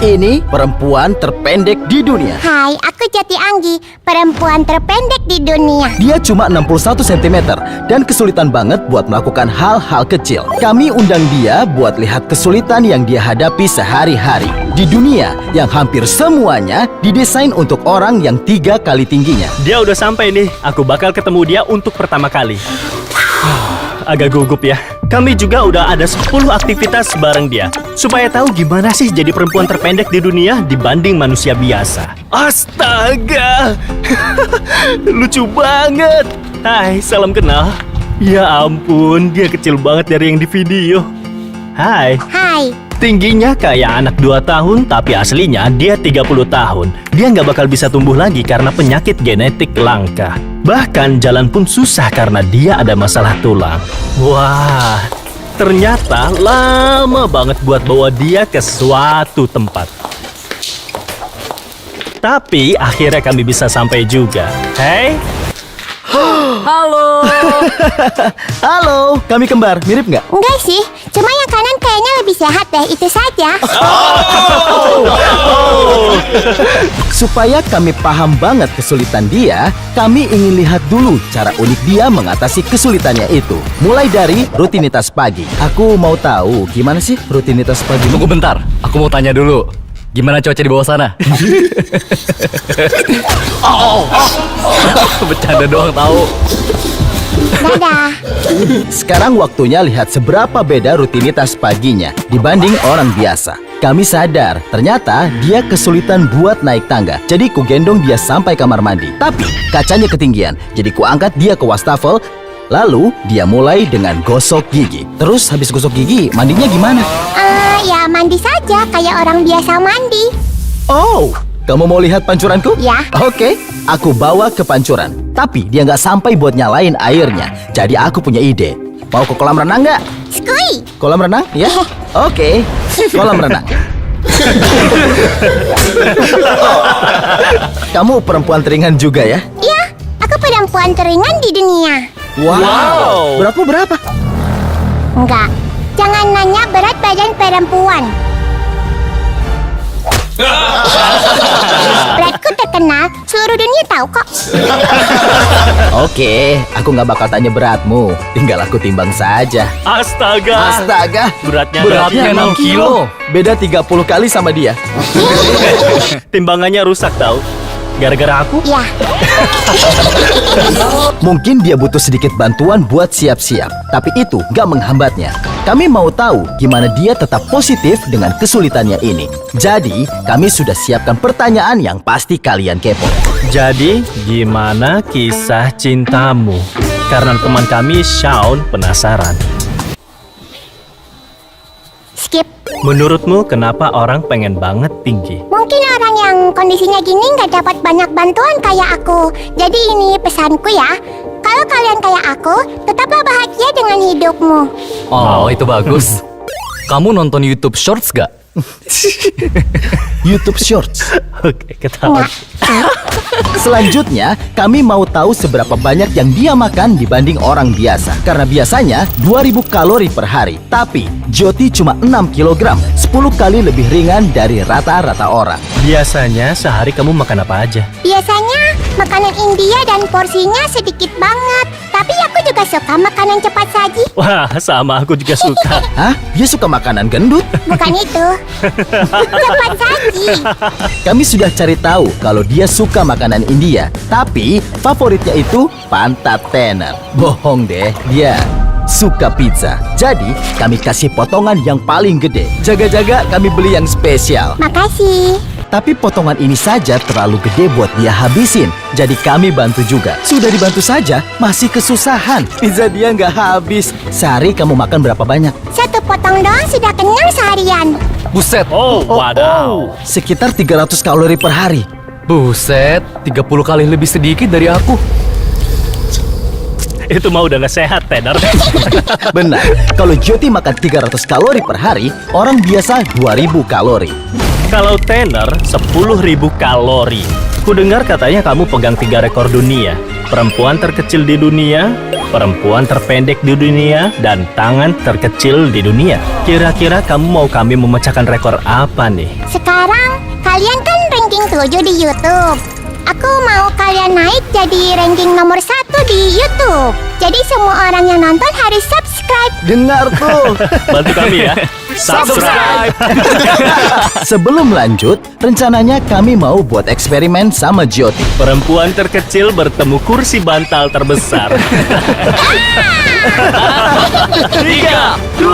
ini perempuan terpendek di dunia. Hai, aku Jati Anggi, perempuan terpendek di dunia. Dia cuma 61 cm dan kesulitan banget buat melakukan hal-hal kecil. Kami undang dia buat lihat kesulitan yang dia hadapi sehari-hari. Di dunia yang hampir semuanya didesain untuk orang yang 3 kali tingginya. Dia udah sampai nih. Aku bakal ketemu dia untuk pertama kali. Agak gugup ya. Kami juga udah ada 10 aktivitas bareng dia supaya tahu gimana sih jadi perempuan terpendek di dunia dibanding manusia biasa. Astaga! Lucu banget. Hai, salam kenal. Ya ampun, dia kecil banget dari yang di video. Hai. Hai. Tingginya kayak anak 2 tahun, tapi aslinya dia 30 tahun. Dia nggak bakal bisa tumbuh lagi karena penyakit genetik langka. Bahkan jalan pun susah karena dia ada masalah tulang. Wah, ternyata lama banget buat bawa dia ke suatu tempat. Tapi akhirnya kami bisa sampai juga. Hey? Halo. Halo, kami kembar. Mirip nggak? Enggak sih, cuma yang kanan kayaknya lebih sehat deh, itu saja. Supaya kami paham banget kesulitan dia, kami ingin lihat dulu cara unik dia mengatasi kesulitannya itu. Mulai dari rutinitas pagi. Aku mau tahu gimana sih rutinitas pagi. Tunggu bentar, aku mau tanya dulu. Gimana cuaca di bawah sana? Bercanda doang tahu. Dadah. Sekarang waktunya lihat seberapa beda rutinitas paginya dibanding orang biasa. Kami sadar, ternyata dia kesulitan buat naik tangga. Jadi ku gendong dia sampai kamar mandi. Tapi kacanya ketinggian, jadi ku angkat dia ke wastafel. Lalu dia mulai dengan gosok gigi. Terus habis gosok gigi, mandinya gimana? Ya mandi saja, kayak orang biasa mandi. Oh, kamu mau lihat pancuranku? Ya. Oke, aku bawa ke pancuran. Tapi dia nggak sampai buat nyalain airnya. Jadi aku punya ide. Mau ke kolam renang nggak? Skui. Kolam renang? Ya? Oke, kolam renang. Kamu perempuan teringan juga ya? Iya, aku perempuan teringan di dunia. Wow. Berapa? Enggak, jangan nanya berat badan perempuan. Beratku terkenal, seluruh dunia tahu kok. Oke, aku nggak bakal tanya beratmu. Tinggal aku timbang saja. Astaga. Astaga, Beratnya 6 kilo. Beda 30 kali sama dia. Timbangannya rusak tahu. Gara-gara aku? Ya, Mungkin dia butuh sedikit bantuan buat siap-siap, tapi itu nggak menghambatnya. Kami mau tahu gimana dia tetap positif dengan kesulitannya ini. Jadi, kami sudah siapkan pertanyaan yang pasti kalian kepo. Jadi, gimana kisah cintamu? Karena teman kami, Shaun, penasaran. skip. Menurutmu kenapa orang pengen banget tinggi? Mungkin orang yang kondisinya gini nggak dapat banyak bantuan kayak aku. Jadi ini pesanku ya. Kalau kalian kayak aku, tetaplah bahagia dengan hidupmu. Oh, itu bagus. Kamu nonton YouTube Shorts gak? YouTube Shorts. Oke, ketahuan. Selanjutnya, kami mau tahu seberapa banyak yang dia makan dibanding orang biasa. Karena biasanya 2000 kalori per hari. Tapi, Joti cuma 6 kg, 10 kali lebih ringan dari rata-rata orang. Biasanya sehari kamu makan apa aja? Biasanya makanan India dan porsinya sedikit banget. Tapi aku juga suka makanan cepat saji. Wah, sama aku juga suka. Hah? Dia suka makanan gendut? Bukan itu. Cepat saji. Kami sudah cari tahu kalau dia suka makanan India. Tapi, favoritnya itu pantat tener. Bohong deh, dia suka pizza. Jadi, kami kasih potongan yang paling gede. Jaga-jaga kami beli yang spesial. Makasih. Tapi potongan ini saja terlalu gede buat dia habisin. Jadi kami bantu juga. Sudah dibantu saja, masih kesusahan. Pizza dia nggak habis. Sehari kamu makan berapa banyak? Satu potong doang sudah kenyang seharian. Buset. Oh, wadaw. Sekitar 300 kalori per hari. Buset, 30 kali lebih sedikit dari aku. Itu mah udah gak sehat, Tanner. Benar, kalau Jyoti makan 300 kalori per hari, orang biasa 2000 kalori. Kalau Tanner, 10.000 kalori. Kudengar katanya kamu pegang 3 rekor dunia. Perempuan terkecil di dunia, perempuan terpendek di dunia, dan tangan terkecil di dunia. Kira-kira kamu mau kami memecahkan rekor apa nih? Sekarang kalian kan ranking 7 di YouTube. Aku mau kalian naik jadi ranking nomor 1 di YouTube. Jadi semua orang yang nonton harus subscribe. Dengar tuh. Bantu kami ya. Subscribe! Sebelum lanjut, rencananya kami mau buat eksperimen sama Jyoti. Perempuan terkecil bertemu kursi bantal terbesar. 3, 2, 1.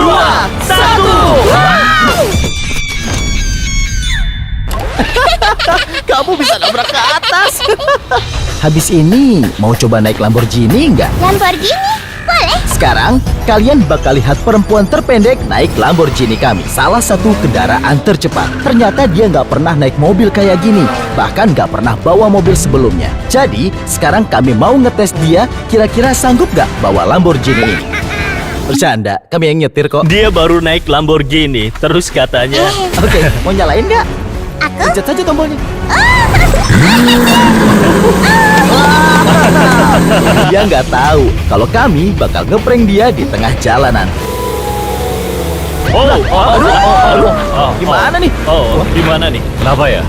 Kamu bisa nabrak ke atas. Habis ini, mau coba naik Lamborghini nggak? Lamborghini? Boleh. Sekarang, kalian bakal lihat perempuan terpendek naik Lamborghini kami. Salah satu kendaraan tercepat. Ternyata dia nggak pernah naik mobil kayak gini. Bahkan nggak pernah bawa mobil sebelumnya. Jadi, sekarang kami mau ngetes dia, kira-kira sanggup nggak bawa Lamborghini ini? Bercanda, kami yang nyetir kok. Dia baru naik Lamborghini, terus katanya... Oke, mau nyalain nggak? Aku? Pencet saja tombolnya. Dia nggak tahu kalau kami bakal ngeprank dia di tengah jalanan. Gimana nih? Gimana nih? Kenapa ya?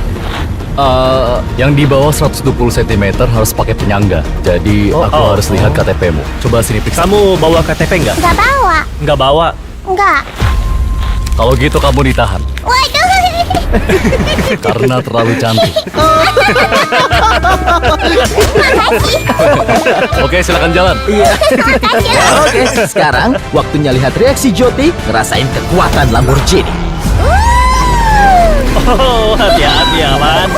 Yang di bawah 120 cm harus pakai penyangga. Jadi aku harus lihat KTP-mu. Coba sini periksa. Kamu bawa KTP nggak? Nggak bawa. Nggak bawa. Nggak. Kalau gitu kamu ditahan Waduh. karena terlalu cantik. Oke, silakan jalan. Iya. Oke, sekarang waktunya lihat reaksi Jyoti ngerasain kekuatan Lamborghini. Oh, hati-hati ya, Man.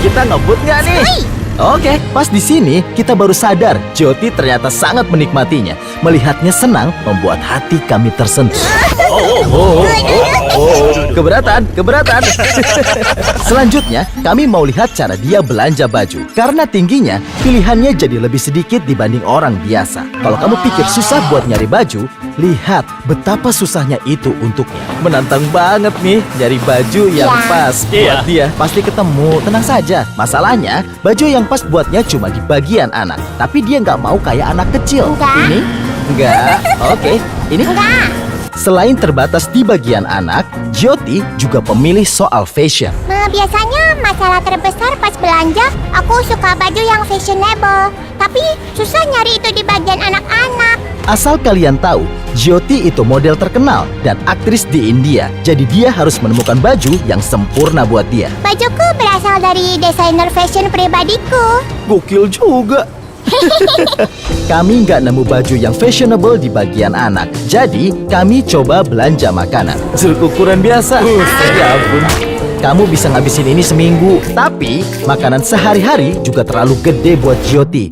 Kita ngebut nggak nih? Oke, pas di sini kita baru sadar Jyoti ternyata sangat menikmatinya. Melihatnya senang membuat hati kami tersentuh. Keberatan. Selanjutnya, kami mau lihat cara dia belanja baju. Karena tingginya, pilihannya jadi lebih sedikit dibanding orang biasa. Kalau kamu pikir susah buat nyari baju, lihat betapa susahnya itu untuknya. Menantang banget nih nyari baju yang pas buat dia. Pasti ketemu, tenang saja. Masalahnya, baju yang pas buatnya cuma di bagian anak. Tapi dia nggak mau kayak anak kecil. Enggak. Ini? Enggak. Oke, ini? Enggak. Selain terbatas di bagian anak, Jyoti juga pemilih soal fashion. Nah, biasanya masalah terbesar pas belanja, aku suka baju yang fashionable. Tapi susah nyari itu di bagian anak-anak. Asal kalian tahu, Jyoti itu model terkenal dan aktris di India. Jadi dia harus menemukan baju yang sempurna buat dia. Bajuku berasal dari desainer fashion pribadiku. Gokil juga. Kami nggak nemu baju yang fashionable di bagian anak. Jadi, kami coba belanja makanan. Jeruk ukuran biasa. Ya ampun. Kamu bisa ngabisin ini seminggu. Tapi, makanan sehari-hari juga terlalu gede buat Jyoti.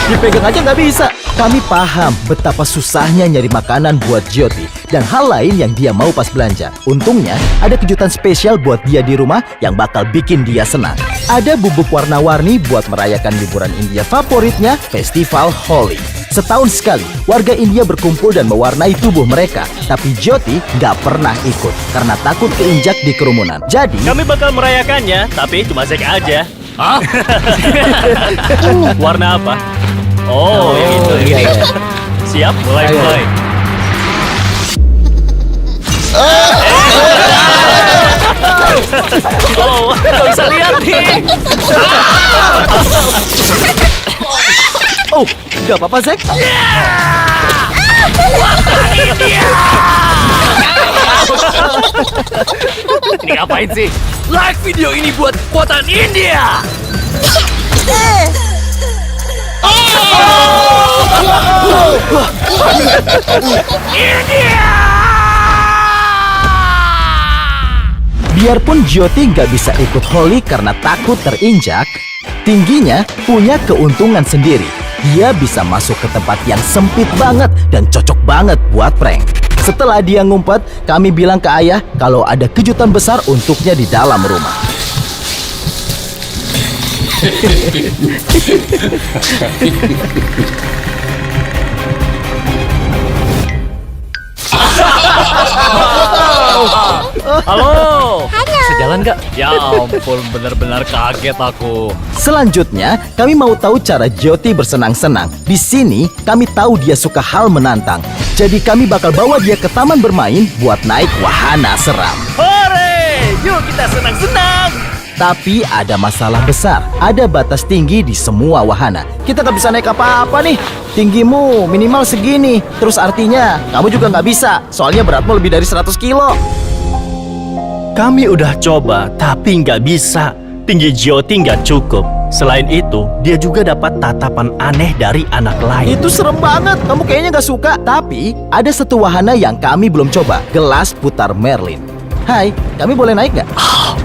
Dipegang aja nggak bisa. Kami paham betapa susahnya nyari makanan buat Jyoti dan hal lain yang dia mau pas belanja. Untungnya, ada kejutan spesial buat dia di rumah yang bakal bikin dia senang. Ada bubuk warna-warni buat merayakan liburan India favoritnya, Festival Holi. Setahun sekali, warga India berkumpul dan mewarnai tubuh mereka. Tapi Jyoti nggak pernah ikut karena takut keinjak di kerumunan. Jadi, Kami bakal merayakannya, tapi cuma Zack aja. Hah? Warna apa? Oh, yang itu. iya. Siap, mulai. Oh, nggak bisa lihat nih. Oh, nggak apa-apa, Zack. Ini ngapain sih? Like video ini buat kekuatan India. Biarpun Jyoti nggak bisa ikut Holi karena takut terinjak, tingginya punya keuntungan sendiri. Dia bisa masuk ke tempat yang sempit banget dan cocok banget buat prank. Setelah dia ngumpet, kami bilang ke ayah kalau ada kejutan besar untuknya di dalam rumah. Halo. Halo. Sejalan nggak? Ya ampun, benar-benar kaget aku. Selanjutnya, kami mau tahu cara Jyoti bersenang-senang. Di sini, kami tahu dia suka hal menantang. Jadi kami bakal bawa dia ke taman bermain buat naik wahana seram. Hore! Yuk kita senang-senang! Tapi ada masalah besar. Ada batas tinggi di semua wahana. Kita nggak bisa naik apa-apa nih. Tinggimu minimal segini. Terus artinya, kamu juga nggak bisa. Soalnya beratmu lebih dari 100 kilo. Kami udah coba, tapi nggak bisa. Tinggi Jyoti nggak cukup. Selain itu, dia juga dapat tatapan aneh dari anak lain. Itu serem banget. Kamu kayaknya nggak suka. Tapi, ada satu wahana yang kami belum coba. Gelas putar Merlin. Hai, kami boleh naik nggak?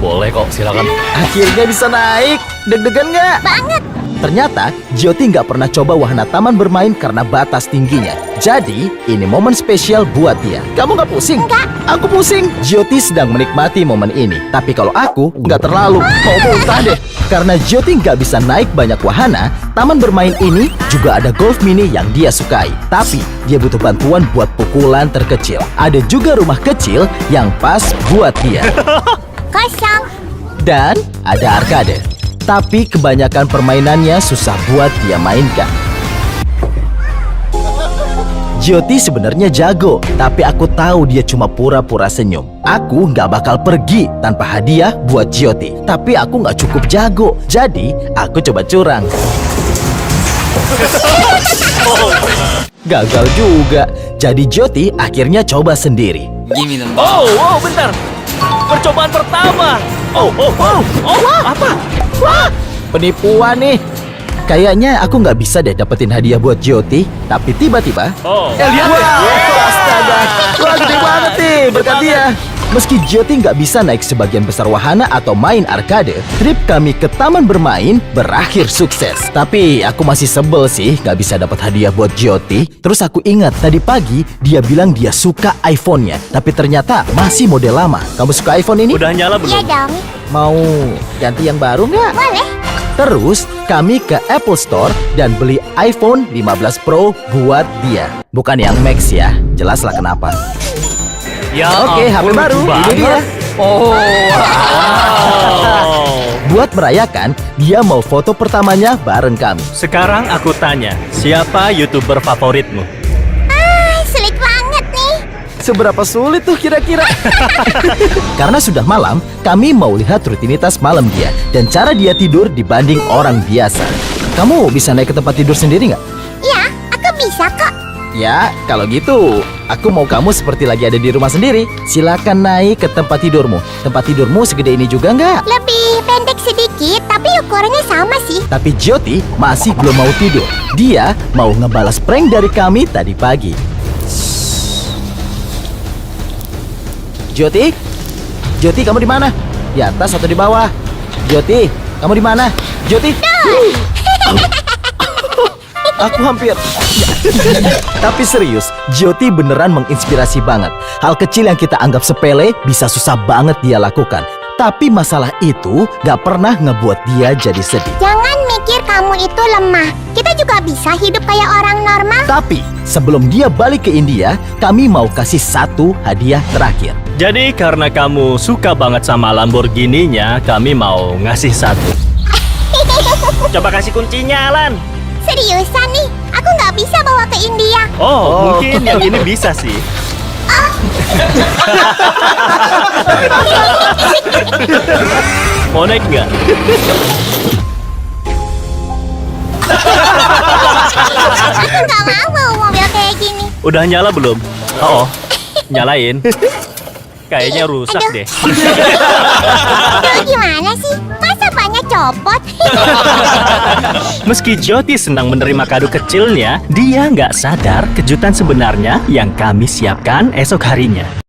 Boleh kok, silakan. Akhirnya bisa naik. Deg-degan nggak? Banget. Ternyata, Jyoti nggak pernah coba wahana taman bermain karena batas tingginya. Jadi, ini momen spesial buat dia. Kamu nggak pusing? Nggak. Aku pusing. Jyoti sedang menikmati momen ini. Tapi kalau aku, nggak terlalu. Mau muntah deh. Karena Jyoti nggak bisa naik banyak wahana, taman bermain ini juga ada golf mini yang dia sukai. Tapi, dia butuh bantuan buat pukulan terkecil. Ada juga rumah kecil yang pas buat dia. Kosong. Dan ada arcade. Tapi kebanyakan permainannya susah buat dia mainkan. Jyoti sebenarnya jago, tapi aku tahu dia cuma pura-pura senyum. Aku nggak bakal pergi tanpa hadiah buat Jyoti. Tapi aku nggak cukup jago, jadi aku coba curang. Gagal juga. Jadi Jyoti akhirnya coba sendiri. Oh, bentar. Percobaan pertama. Oh, apa? Wah, penipuan nih. Kayaknya aku nggak bisa deh dapetin hadiah buat Jyoti. Tapi tiba-tiba, Oh, lihat deh. Astaga, wah gede banget nih berkat dia. Meski Jyoti nggak bisa naik sebagian besar wahana atau main arcade, trip kami ke taman bermain berakhir sukses. Tapi aku masih sebel sih nggak bisa dapat hadiah buat Jyoti. Terus aku ingat tadi pagi dia bilang dia suka iPhone-nya, tapi ternyata masih model lama. Kamu suka iPhone ini? udah nyala Iya belum? dong. Mau ganti yang baru nggak? Boleh. Terus kami ke Apple Store dan beli iPhone 15 Pro buat dia. Bukan yang Max ya, jelaslah kenapa. Ya Oke, HP ampun, baru, lucu ini banget. dia. Oh, Buat merayakan, dia mau foto pertamanya bareng kami. Sekarang aku tanya, siapa YouTuber favoritmu? Sulit banget nih. Seberapa sulit tuh kira-kira? Karena sudah malam, kami mau lihat rutinitas malam dia dan cara dia tidur dibanding orang biasa. Kamu bisa naik ke tempat tidur sendiri nggak? Ya, aku bisa kok. Ya, kalau gitu, aku mau kamu seperti lagi ada di rumah sendiri. Silakan naik ke tempat tidurmu. Tempat tidurmu segede ini juga nggak? Lebih pendek sedikit, tapi ukurannya sama sih. Tapi Jyoti masih belum mau tidur. Dia mau ngebalas prank dari kami tadi pagi. Jyoti? Jyoti, kamu di mana? Di atas atau di bawah? Jyoti, kamu di mana? Jyoti? Aku hampir. Tapi serius, Jyoti beneran menginspirasi banget. Hal kecil yang kita anggap sepele bisa susah banget dia lakukan. Tapi masalah itu gak pernah ngebuat dia jadi sedih. Jangan mikir kamu itu lemah. Kita juga bisa hidup kayak orang normal. Tapi sebelum dia balik ke India, kami mau kasih satu hadiah terakhir. Jadi karena kamu suka banget sama Lamborghini-nya, kami mau ngasih satu. Coba kasih kuncinya, Alan. Seriusan nih, aku nggak bisa bawa ke India. Oh, mungkin yang ini bisa sih. Mau naik nggak? Aku nggak mau bawa mobil kayak gini. Udah nyala belum? Oh, nyalain. Kayaknya rusak Aduh. deh. Aduh, gimana sih? Masa banyak copot? Meski Jyoti senang menerima kado kecilnya, dia nggak sadar kejutan sebenarnya yang kami siapkan esok harinya.